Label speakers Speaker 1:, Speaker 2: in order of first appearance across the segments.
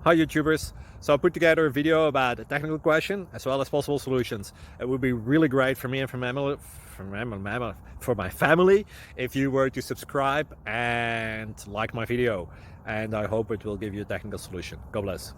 Speaker 1: Hi YouTubers! So I put together a video about a technical question as well as possible solutions. It would be really great for me and for my family if you were to subscribe and like my video, and I hope it will give you a technical solution. God bless.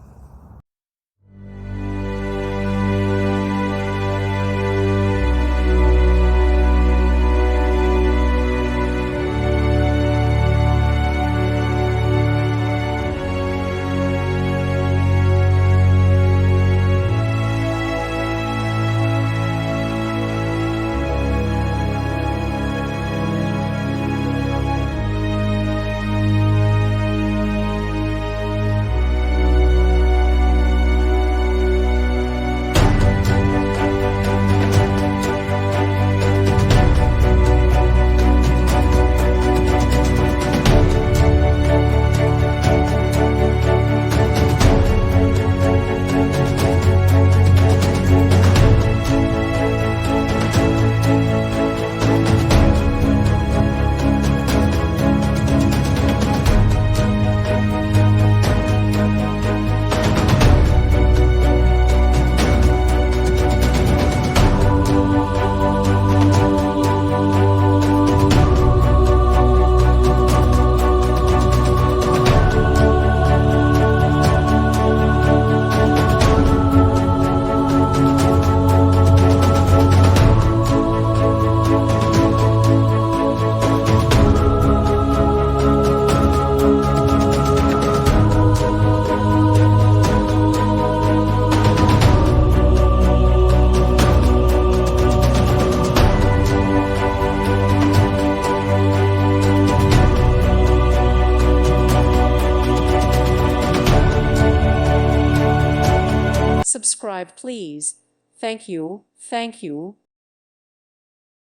Speaker 2: Subscribe, please. Thank you. Thank you.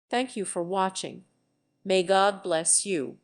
Speaker 2: Thank you for watching. May God bless you.